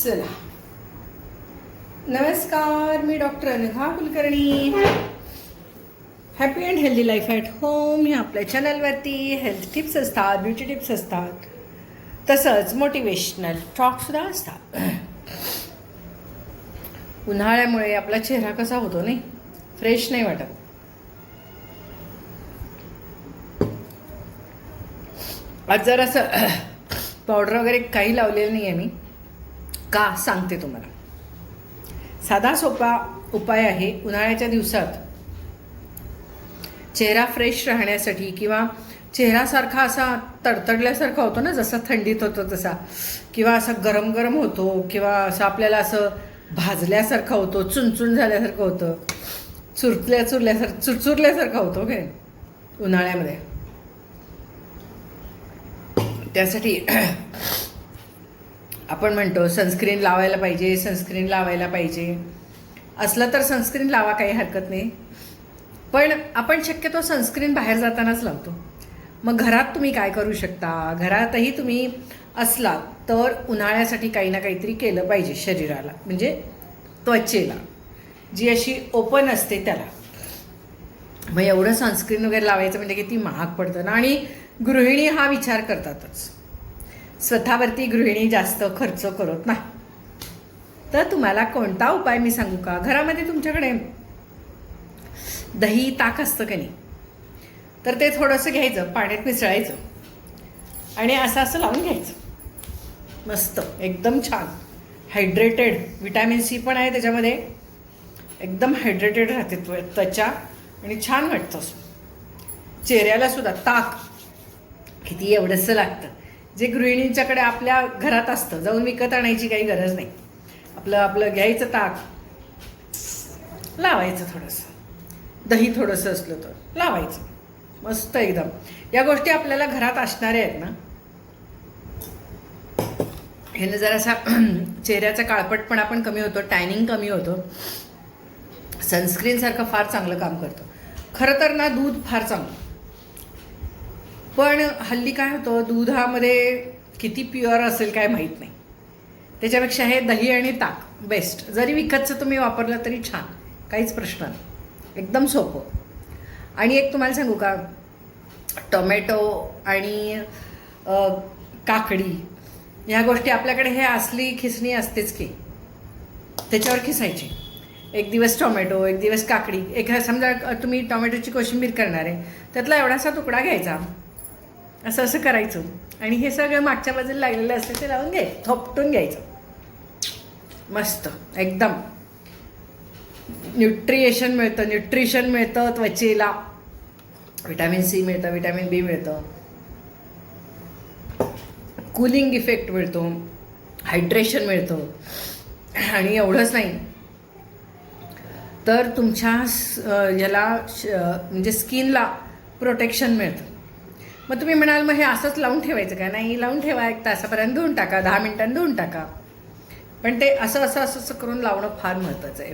चला, नमस्कार. मी doctor Anagha Kulkarni. Happy and healthy life at home ह्या आपल्या चॅनलवरती हेल्थ टिप्स असतात, ब्युटी टिप्स असतात, तसंच मोटिवेशनल टॉकसुद्धा असतात. उन्हाळ्यामुळे आपला चेहरा कसा होतो नाही, फ्रेश नाही वाटत. आज जर असं पावडर वगैरे काही लावलेलं नाही आहे मी. का सांगते तुम्हाला. साधा सोपा उपाय आहे. उन्हाळ्याच्या दिवसात चेहरा फ्रेश राहण्यासाठी किंवा चेहरासारखा असा तडतडल्यासारखा होतो ना, जसा थंडीत होतो तसा, किंवा असा गरम गरम होतो, किंवा असं आपल्याला असं भाजल्यासारखं होतो, चुनचुन झाल्यासारखं होतं, चुरचुरल्यासारखं होतं काय उन्हाळ्यामध्ये. त्यासाठी आपण म्हणतो सनस्क्रीन लावायला पाहिजे, सनस्क्रीन लावायला पाहिजे. असलं तर सनस्क्रीन लावा, काही हरकत नाही. पण आपण शक्यतो सनस्क्रीन बाहेर जातानाच लावतो. मग घरात तुम्ही काय करू शकता. घरातही तुम्ही असला तर उन्हाळ्यासाठी काही ना काहीतरी केलं पाहिजे शरीराला, म्हणजे त्वचेला जी अशी ओपन असते त्याला. मग एवढं सनस्क्रीन वगैरे लावायचं म्हणजे किती महाग पडतं ना. आणि गृहिणी हा विचार करतातच. स्वतःवरती गृहिणी जास्त खर्च करत नाही. तर तुम्हाला कोणता उपाय मी सांगू का. घरामध्ये तुमच्याकडे दही ताक असतं का नाही, तर ते थोडंसं घ्यायचं, पाण्यात मिसळायचं आणि असं लावून घ्यायचं. मस्त एकदम छान हायड्रेटेड, विटॅमिन सी पण आहे त्याच्यामध्ये. एकदम हायड्रेटेड राहते त्वचा आणि छान वाटतं. चेहऱ्याला सुद्धा ताक किती एवढंसं लागतं, जे गृहिणींच्याकडे आपल्या घरात असतं. जाऊन विकत आणायची काही गरज नाही. आपलं घ्यायचं ताक, लावायचं थोडंसं, दही थोडंसं असलं तर लावायचं. मस्त एकदम. या गोष्टी आपल्याला घरात असणाऱ्या आहेत ना, ह्यानं जरासा चेहऱ्याचा काळपटपणा पण कमी होतो, टॅनिंग कमी होतं. सनस्क्रीनसारखं फार चांगलं काम करतं. खरं तर ना दूध फार चांगलं, पण हल्ली काय होतं, दुधामध्ये किती प्युअर असेल काय माहीत नाही. त्याच्यापेक्षा हे दही आणि ताक बेस्ट. जरी विकतचं तुम्ही वापरलं तरी छान, काहीच प्रश्न नाही. एकदम सोपं. आणि एक तुम्हाला सांगू का, टोमॅटो आणि काकडी ह्या गोष्टी आपल्याकडे हे असली खिसणी असतेच की, त्याच्यावर खिसायची. एक दिवस टोमॅटो, एक दिवस काकडी. समजा तुम्ही टोमॅटोची कोशिंबीर करणार आहे, त्यातला एवढासा तुकडा घ्यायचा, असं करायचं आणि हे सगळं मागच्या बाजूला लागलेलं असतं ते लावून घ्यायचं, थोपटून घ्यायचं. मस्त एकदम न्यूट्रिशन मिळतं त्वचेला. विटॅमिन सी मिळतं, विटॅमिन बी मिळतं, कूलिंग इफेक्ट मिळतो, हायड्रेशन मिळतं. आणि एवढंच नाही तर तुमच्या याला म्हणजे स्किनला प्रोटेक्शन मिळतं. मग तुम्ही म्हणाल मग हे असंच लावून ठेवायचं का. नाही, लावून ठेवा, 1 तासापर्यंत धुवून टाका, 10 मिनिटांनी धुवून टाका. पण ते असं करून लावणं फार महत्त्वाचं आहे.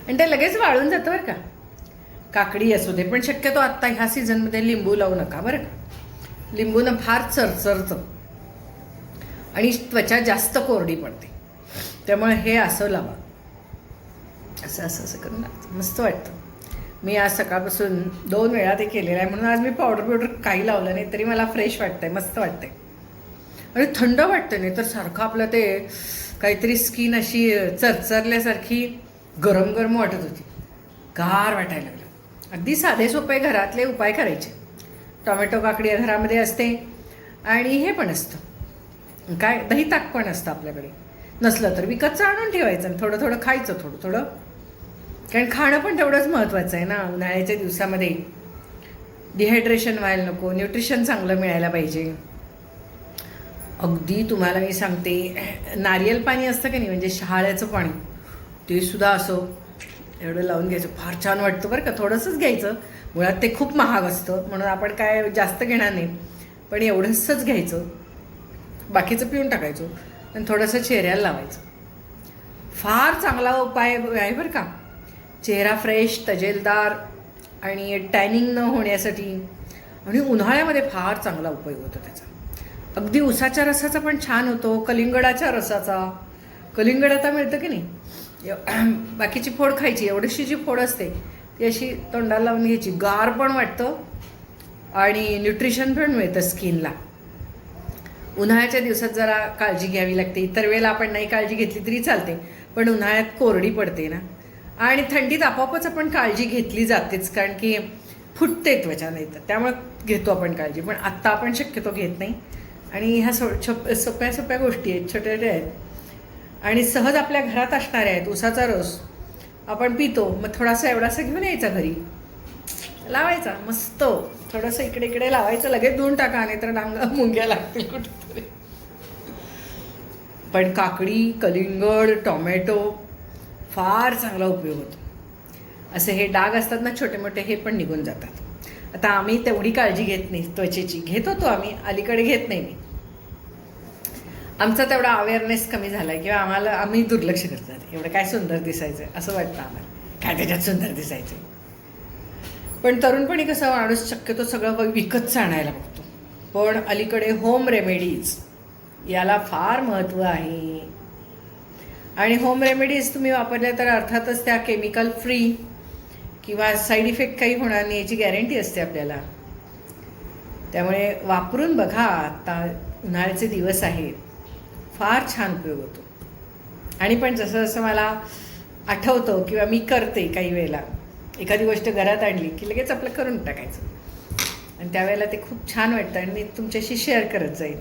आणि ते लगेच वाळून जातं बरं का. काकडी असू दे, पण शक्यतो आत्ता ह्या सीझनमध्ये लिंबू लावू नका बरं का. लिंबूनं फार चरचरतं आणि त्वचा जास्त कोरडी पडते. त्यामुळे हे असं लावा, असं करून लागतं, मस्त वाटतं. मी आज सकाळपासून 2 वेळा ते केलेलं आहे, म्हणून आज मी पावडर काही लावलं नाही तरी मला फ्रेश वाटतंय, मस्त वाटतंय आणि थंड वाटतं. नाही तर सारखं आपलं ते काहीतरी स्किन अशी चरचरल्यासारखी गरम गरम वाटत होती, गार वाटायला लागलं. अगदी साधे सोपे घरातले उपाय करायचे. टोमॅटो काकडी घरामध्ये असते आणि हे पण असतं काय, दही ताक पण असतं आपल्याकडे. नसलं तर विकतचं आणून ठेवायचं आणि थोडं थोडं खायचं, थोडं थोडं. कारण खाणं पण तेवढंच महत्त्वाचं आहे ना. उन्हाळ्याच्या दिवसामध्ये डिहायड्रेशन व्हायला नको, न्यूट्रिशन चांगलं मिळायला पाहिजे. अगदी तुम्हाला मी सांगते, नारियल पाणी असतं की नाही, म्हणजे शहाळ्याचं पाणी, ते सुद्धा असं एवढं लावून घ्यायचं, फार छान वाटतं बरं का. थोडंसंच घ्यायचं, मुळात ते खूप महाग असतं म्हणून आपण काय जास्त घेणार नाही, पण एवढंसंच घ्यायचं, बाकीचं पिऊन टाकायचं आणि थोडंसं चेहऱ्याला लावायचं. फार चांगला उपाय आहे बरं का. चेहरा फ्रेश, तजेलदार आणि टॅनिंग न होण्यासाठी. आणि उन्हाळ्यामध्ये फार चांगला उपयोग होतो त्याचा. अगदी उसाच्या रसाचा पण छान होतो, कलिंगडाच्या रसाचा. कलिंगड आता मिळतं की नाही, बाकीची फोड खायची, एवढीशी जी फोड असते ती अशी तोंडाला लावून घ्यायची, गार पण वाटतं आणि न्यूट्रिशन पण मिळतं स्किनला. उन्हाळ्याच्या दिवसात जरा काळजी घ्यावी लागते, इतर वेळेला आपण नाही काळजी घेतली तरी चालते, पण उन्हाळ्यात कोरडी पडते ना. आणि थंडीत आपोआपच आपण काळजी घेतली जातेच, कारण की फुटते त्वचा, नाही तर त्यामुळे घेतो आपण काळजी. पण आत्ता आपण शक्यतो घेत नाही. आणि ह्या सोप्या सोप्या गोष्टी आहेत, छोट्या छोट्या आहेत आणि सहज आपल्या घरात असणाऱ्या आहेत. उसाचा रस आपण पितो, मग थोडासा एवढासा घेऊन यायचा घरी, लावायचा मस्त, थोडंसं इकडे इकडे लावायचं, लगेच धुवून टाका, नाही तर डांगा मुंग्या लागतील कुठेतरी. पण काकडी, कलिंगड, टोमॅटो फार चांगला उपयोग होतो. असे हे डाग असतात ना छोटे मोठे, हे पण निघून जातात. आता आम्ही तेवढी काळजी घेत नाही त्वचेची, घेत होतो आम्ही, अलीकडे घेत नाही मी. आमचा तेवढा अवेअरनेस कमी झाला आहे, किंवा आम्ही दुर्लक्ष करतात. एवढं काय सुंदर दिसायचं असं वाटतं आम्हाला, काय त्याच्यात सुंदर दिसायचं. पण तरुणपणी कसं माणूस शक्यतो सगळं विकतचं आणायला बघतो. पण अलीकडे होम रेमेडीज याला फार महत्त्व आहे. आणि होम रेमेडीज तुम्ही वापरल्या तर अर्थातच त्या केमिकल फ्री किंवा साईड इफेक्ट काही होणार नाही याची गॅरंटी असते आपल्याला. त्यामुळे वापरून बघा, आता उन्हाळ्याचे दिवस आहेत, फार छान उपयोग होतो. आणि पण जसं जसं मला आठवतं किंवा मी करते, काही वेळेला एखादी गोष्ट घरात आणली की लगेच आपलं करून टाकायचं, आणि त्यावेळेला ते खूप छान वाटतं आणि मी तुमच्याशी शेअर करत जाईल.